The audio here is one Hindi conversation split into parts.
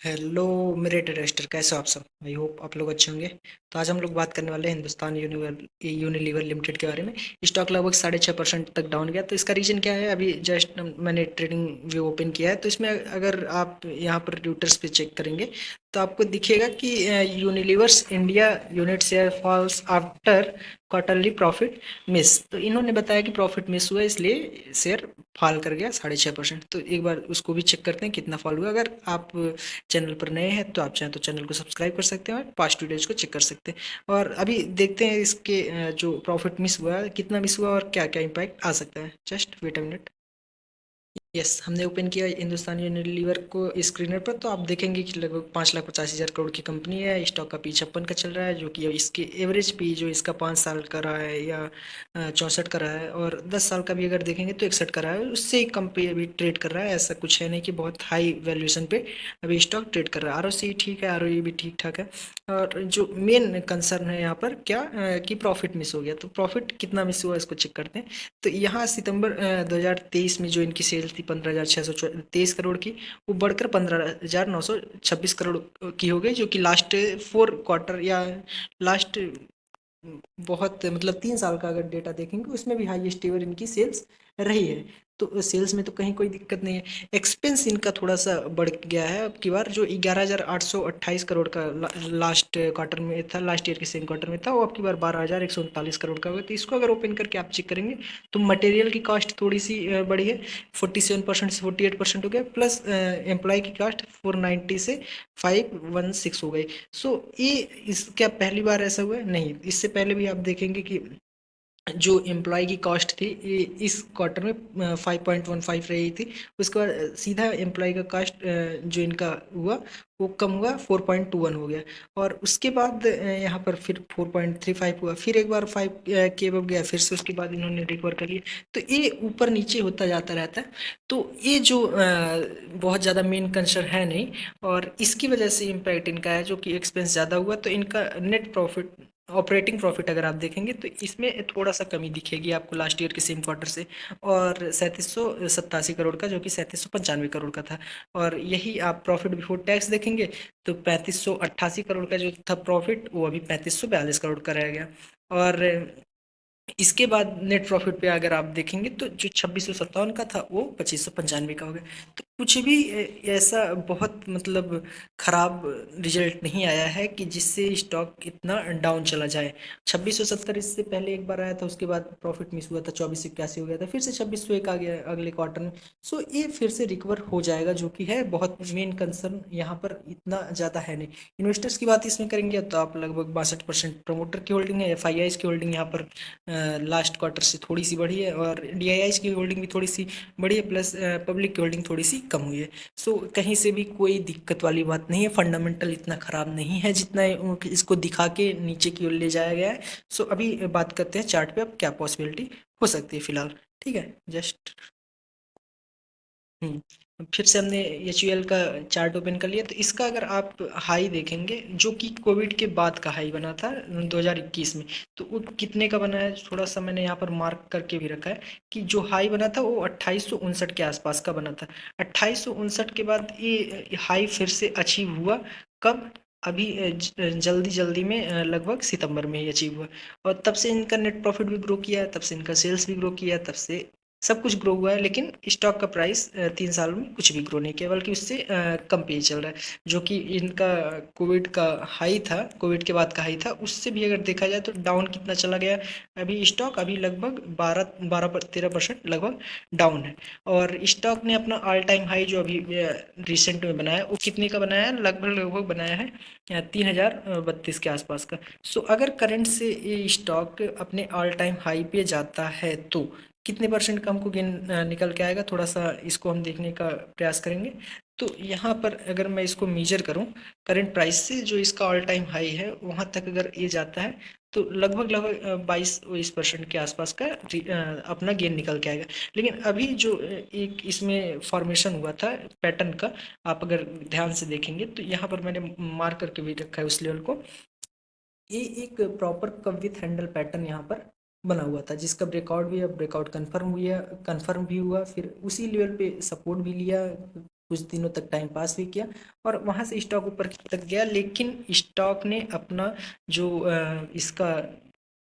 हेलो मेरे टेरस्टर, कैसे हो आप सब? आई होप आप लोग अच्छे होंगे। तो आज हम लोग बात करने वाले हैं हिंदुस्तान यूनिलीवर लिमिटेड के बारे में। स्टॉक लगभग 6.5% तक डाउन गया। तो इसका रीजन क्या है? अभी जस्ट मैंने ट्रेडिंग व्यू ओपन किया है, तो इसमें अगर आप यहाँ पर ट्विटर्स पे चेक करेंगे तो आपको दिखेगा कि Unilever's India unit share falls after quarterly profit miss. तो इन्होंने बताया कि प्रॉफिट मिस हुआ, इसलिए शेयर फॉल कर गया 6.5%। तो एक बार उसको भी चेक करते हैं कितना फॉल हुआ। अगर आप चैनल पर नए हैं तो आप चाहें तो चैनल को सब्सक्राइब कर सकते हैं और पास्ट वीडियोज को चेक कर सकते हैं। और अभी देखते हैं इसके जो प्रॉफिट मिस हुआ है, कितना मिस हुआ और क्या क्या इम्पैक्ट आ सकता है। Just wait a minute. Yes, हमने ओपन किया हिंदुस्तान यूनिलीवर को स्क्रीनर पर। तो आप देखेंगे कि लगभग 5,50,000 करोड़ की कंपनी है। स्टॉक का पी 56 का चल रहा है, जो कि इसके एवरेज पी जो इसका 5 साल का रहा है या 64 का रहा है, और 10 साल का भी अगर देखेंगे तो 61 का रहा है। उससे ही कम पे अभी ट्रेड कर रहा है। ऐसा कुछ है नहीं कि बहुत हाई वैल्यूएशन पे अभी स्टॉक ट्रेड कर रहा है। आरओसी ठीक है, आरओई भी ठीक ठाक है। और जो मेन कंसर्न है यहाँ पर क्या कि प्रॉफिट मिस हो गया। तो प्रॉफिट कितना मिस हुआ इसको चेक करते हैं। तो यहाँ सितंबर 2023 में जो इनकी सेल थी 15,623 करोड़ की, वो बढ़कर 15,926 करोड़ की हो गई, जो कि लास्ट 4 क्वार्टर या लास्ट बहुत मतलब 3 साल का अगर डेटा देखेंगे उसमें भी हाईएस्ट एवर इनकी सेल्स रही है। तो सेल्स में तो कहीं कोई दिक्कत नहीं है। एक्सपेंस इनका थोड़ा सा बढ़ गया है अब की बार। जो 11,828 करोड़ का लास्ट क्वार्टर में था, लास्ट ईयर के सेम क्वार्टर में था, वो अब की बार 12,139 करोड़ का हुआ। तो इसको अगर ओपन करके आप चेक करेंगे तो मटेरियल की कॉस्ट थोड़ी सी बढ़ी है, 47% से 48% हो गया। प्लस एम्प्लॉय की कॉस्ट 490 से 516 हो गई। सो ये इस क्या पहली बार ऐसा हुआ है? नहीं, इससे पहले भी आप देखेंगे कि जो एम्प्लॉय की कॉस्ट थी ये इस क्वार्टर में 5.15 रही थी। उसके बाद सीधा एम्प्लॉय का कॉस्ट जो इनका हुआ वो कम हुआ, 4.21 हो गया। और उसके बाद यहाँ पर फिर 4.35 हुआ, फिर एक बार 5 के अब गया, फिर से उसके बाद इन्होंने रिकवर कर लिया। तो ये ऊपर नीचे होता जाता रहता है। तो ये जो बहुत ज़्यादा मेन कंसर्न है नहीं, और इसकी वजह से इम्पैक्ट इनका है, जो कि एक्सपेंस ज़्यादा हुआ। तो इनका नेट प्रॉफिट, ऑपरेटिंग प्रॉफिट अगर आप देखेंगे तो इसमें थोड़ा सा कमी दिखेगी आपको लास्ट ईयर के सेम क्वार्टर से, और 3787 करोड़ का, जो कि 3795 करोड़ का था। और यही आप प्रॉफिट बिफोर टैक्स देखेंगे तो 3588 करोड़ का जो था प्रॉफिट, वो अभी 3542 करोड़ का रह गया। और इसके बाद नेट प्रॉफिट पे अगर आप देखेंगे तो जो 2657 का था वो 2595 का हो गया। तो कुछ भी ऐसा बहुत मतलब खराब रिजल्ट नहीं आया है कि जिससे स्टॉक इतना डाउन चला जाए। 2670 इससे पहले एक बार आया था, उसके बाद प्रॉफिट मिस हुआ था, 2481 हो गया था, फिर से 2601 आ गया अगले क्वार्टर में। सो ये फिर से रिकवर हो जाएगा, जो कि है बहुत मेन कंसर्न यहाँ पर इतना ज़्यादा है नहीं। इन्वेस्टर्स की बात इसमें करेंगे तो आप लगभग 62% प्रमोटर की होल्डिंग है। FIIs की होल्डिंग यहाँ पर लास्ट क्वार्टर से थोड़ी सी बढ़ी है, और DIIs की होल्डिंग भी थोड़ी सी बढ़ी है, प्लस पब्लिक की होल्डिंग थोड़ी सी कम हुई है। सो कहीं से भी कोई दिक्कत वाली बात नहीं है। फंडामेंटल इतना ख़राब नहीं है जितना इसको दिखा के नीचे की ओर ले जाया गया है। सो अभी बात करते हैं चार्ट पे अब क्या पॉसिबिलिटी हो सकती है फिलहाल। ठीक है, जस्ट फिर से हमने HUL का चार्ट ओपन कर लिया। तो इसका अगर आप हाई देखेंगे, जो कि कोविड के बाद का हाई बना था 2021 में, तो वो कितने का बना है थोड़ा सा मैंने यहाँ पर मार्क करके भी रखा है कि जो हाई बना था वो 2859 के आसपास का बना था। 2859 के बाद ये हाई फिर से अचीव हुआ कब? अभी जल्दी जल्दी में लगभग सितंबर में ही अचीव हुआ। और तब से इनका नेट प्रॉफिट भी ग्रो किया है, तब से इनका सेल्स भी ग्रो किया है, तब से सब कुछ ग्रो हुआ है। लेकिन स्टॉक का प्राइस 3 साल में कुछ भी ग्रो नहीं किया, बल्कि उससे कम पे ही चल रहा है। जो कि इनका कोविड का हाई था, कोविड के बाद का हाई था, उससे भी अगर देखा जाए तो डाउन कितना चला गया। अभी स्टॉक अभी लगभग 12-13% लगभग डाउन है। और स्टॉक ने अपना ऑल टाइम हाई जो अभी रिसेंट में बनाया वो कितने का बनाया है? लगभग लगभग बनाया है 3032 के आसपास का। सो अगर करंट से ये स्टॉक अपने ऑल टाइम हाई पे जाता है तो कितने परसेंट का हमको गेन निकल के आएगा? थोड़ा सा इसको हम देखने का प्रयास करेंगे। तो यहाँ पर अगर मैं इसको मेजर करूँ करंट प्राइस से, जो इसका ऑल टाइम हाई है वहाँ तक अगर ये जाता है तो लगभग लगभग 22-23% के आसपास का अपना गेन निकल के आएगा। लेकिन अभी जो एक इसमें फॉर्मेशन हुआ था पैटर्न का, आप अगर ध्यान से देखेंगे तो यहाँ पर मैंने मार्क करके भी रखा है उस लेवल को। ये एक प्रॉपर कव विथ हैंडल पैटर्न यहाँ पर बना हुआ था, जिसका ब्रेकआउट भी, अब ब्रेकआउट कंफर्म हुआ, कंफर्म भी हुआ, फिर उसी लेवल पे सपोर्ट भी लिया, कुछ दिनों तक टाइम पास भी किया और वहाँ से स्टॉक ऊपर तक गया, लेकिन स्टॉक ने अपना जो इसका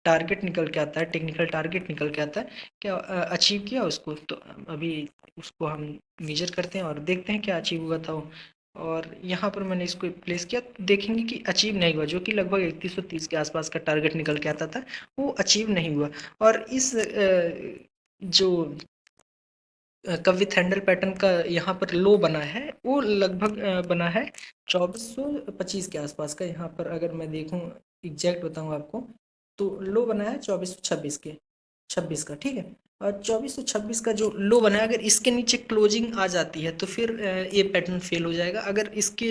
टारगेट निकल के आता है, टेक्निकल टारगेट निकल के आता है, क्या अचीव किया उसको। तो अभी उसको हम मेजर करते हैं और देखते हैं क्या अचीव हुआ था वो। और यहाँ पर मैंने इसको प्लेस किया तो देखेंगे कि अचीव नहीं हुआ, जो कि लगभग 3130 के आसपास का टारगेट निकल के आता था, वो अचीव नहीं हुआ। और इस जो कविथ हैंडल पैटर्न का यहाँ पर लो बना है, वो लगभग बना है 2425 के आसपास का। यहाँ पर अगर मैं देखूँ, एग्जैक्ट बताऊँ आपको, तो लो बना है 2426 के 26 का, ठीक है। और 2426 का जो लो बना है, अगर इसके नीचे क्लोजिंग आ जाती है तो फिर ये पैटर्न फेल हो जाएगा। अगर इसके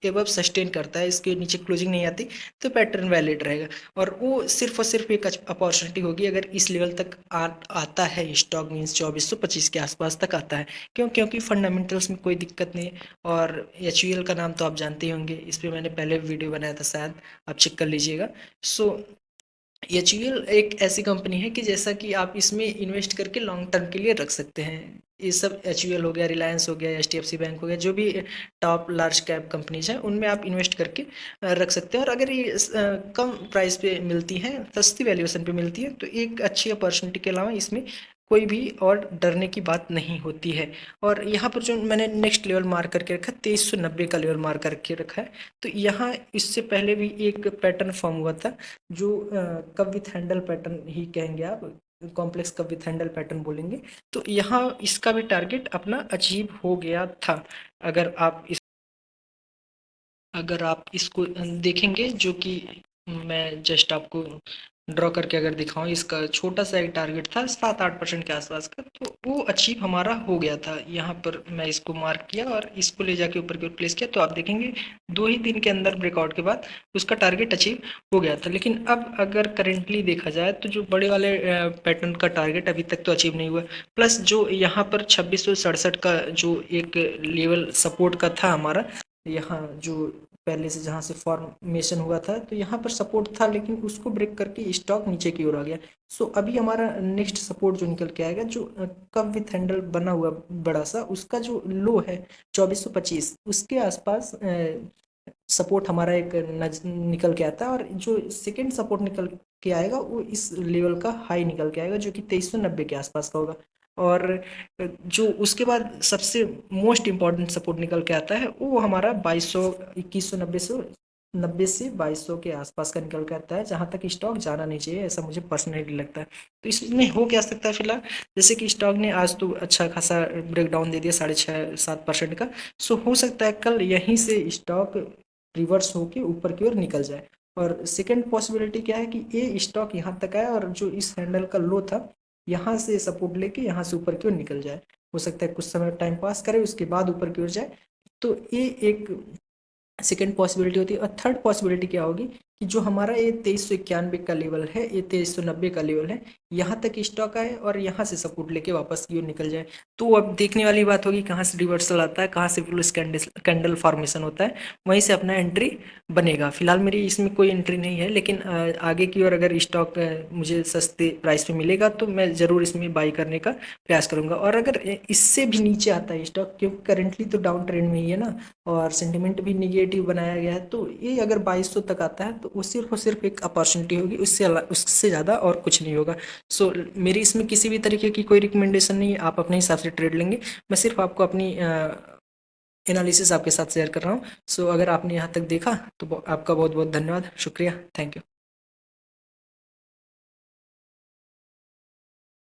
एबव सस्टेन करता है, इसके नीचे क्लोजिंग नहीं आती, तो पैटर्न वैलिड रहेगा। और वो सिर्फ और सिर्फ एक अपॉर्चुनिटी होगी अगर इस लेवल तक आता है स्टॉक, मीन्स 2425 के आसपास तक आता है। क्योंकि फंडामेंटल्स में कोई दिक्कत नहीं है। और एच का नाम तो आप जानते ही होंगे, इस पर मैंने पहले वीडियो बनाया था, शायद आप चेक कर लीजिएगा। सो एच एक ऐसी कंपनी है कि जैसा कि आप इसमें इन्वेस्ट करके लॉन्ग टर्म के लिए रख सकते हैं। ये सब एच हो गया, रिलायंस हो गया, HDFC बैंक हो गया, जो भी टॉप लार्ज कैप कंपनीज हैं उनमें आप इन्वेस्ट करके रख सकते हैं। और अगर ये कम प्राइस पे मिलती हैं, सस्ती वैल्यूएशन पे मिलती है, तो एक अच्छी अपॉर्चुनिटी के अलावा इसमें कोई भी और डरने की बात नहीं होती है। और यहाँ पर जो मैंने नेक्स्ट लेवल मार्क करके रखा है, 2390 का लेवल मार्क करके रखा है। तो यहाँ इससे पहले भी एक पैटर्न फॉर्म हुआ था, जो कप विथ हैंडल पैटर्न ही कहेंगे आप, complex cup with handle pattern बोलेंगे। तो यहाँ इसका भी टारगेट अपना अचीव हो गया था। अगर आप इस अगर आप इसको देखेंगे, जो कि मैं जस्ट आपको ड्रॉ करके अगर दिखाऊं, इसका छोटा सा एक टारगेट था 7-8% के आसपास का, तो वो अचीव हमारा हो गया था। यहाँ पर मैं इसको मार्क किया और इसको ले जाके ऊपर की ओर प्लेस किया, तो आप देखेंगे 2 ही दिन के अंदर ब्रेकआउट के बाद उसका टारगेट अचीव हो गया था। लेकिन अब अगर करेंटली देखा जाए तो जो बड़े वाले पैटर्न का टारगेट अभी तक तो अचीव नहीं हुआ। प्लस जो यहाँ पर 2667 का जो एक लेवल सपोर्ट का था हमारा, यहाँ जो पहले से जहाँ से फॉर्मेशन हुआ था, तो यहाँ पर सपोर्ट था, लेकिन उसको ब्रेक करके स्टॉक नीचे की ओर आ गया। सो अभी हमारा नेक्स्ट सपोर्ट जो निकल के आएगा, जो कप विथ हैंडल बना हुआ बड़ा सा, उसका जो लो है 2425, उसके आसपास सपोर्ट हमारा एक निकल के आता है। और जो सेकेंड सपोर्ट निकल के आएगा, वो इस लेवल का हाई निकल के आएगा, जो कि 2390 के आसपास का होगा। और जो उसके बाद सबसे मोस्ट इम्पॉर्टेंट सपोर्ट निकल के आता है, वो हमारा 2200 2190 से 2200 के आसपास का निकल के आता है, जहाँ तक स्टॉक जाना नहीं चाहिए, ऐसा मुझे पर्सनली लगता है। तो इसमें हो क्या सकता है फिलहाल, जैसे कि स्टॉक ने आज तो अच्छा खासा ब्रेकडाउन दे दिया 6.5-7% का। सो हो सकता है कल यहीं से स्टॉक रिवर्स होके ऊपर की ओर निकल जाए। और सेकेंड पॉसिबिलिटी क्या है कि ये स्टॉक यहाँ तक आए और जो इस हैंडल का लो था, यहाँ से सपोर्ट लेके यहाँ से ऊपर की ओर निकल जाए। हो सकता है कुछ समय टाइम पास करे, उसके बाद ऊपर की ओर जाए। तो ये एक सेकेंड पॉसिबिलिटी होती है। और थर्ड पॉसिबिलिटी क्या होगी कि जो हमारा ये 2391 का लेवल है, ये 2390 का लेवल है, यहाँ तक स्टॉक आए और यहाँ से सपोर्ट लेके वापस की ओर निकल जाए। तो अब देखने वाली बात होगी कहाँ से रिवर्सल आता है, कहाँ से बुलिश कैंडल फॉर्मेशन होता है, वहीं से अपना एंट्री बनेगा। फिलहाल मेरी इसमें कोई एंट्री नहीं है, लेकिन आगे की ओर अगर स्टॉक मुझे सस्ते प्राइस पे मिलेगा तो मैं ज़रूर इसमें बाई करने का प्रयास करूँगा। और अगर इससे भी नीचे आता है स्टॉक, क्योंकि करेंटली तो डाउन ट्रेंड में ही है ना, और सेंटिमेंट भी निगेटिव बनाया गया है, तो ये अगर 2200 तक आता है तो वो सिर्फ और सिर्फ एक अपॉर्चुनिटी होगी, उससे ज़्यादा और कुछ नहीं होगा। सो मेरी इसमें किसी भी तरीके की कोई रिकमेंडेशन नहीं है, आप अपने हिसाब से ट्रेड लेंगे। मैं सिर्फ आपको अपनी एनालिसिस आपके साथ शेयर कर रहा हूँ। सो अगर आपने यहाँ तक देखा तो आपका बहुत बहुत धन्यवाद, शुक्रिया, थैंक यू।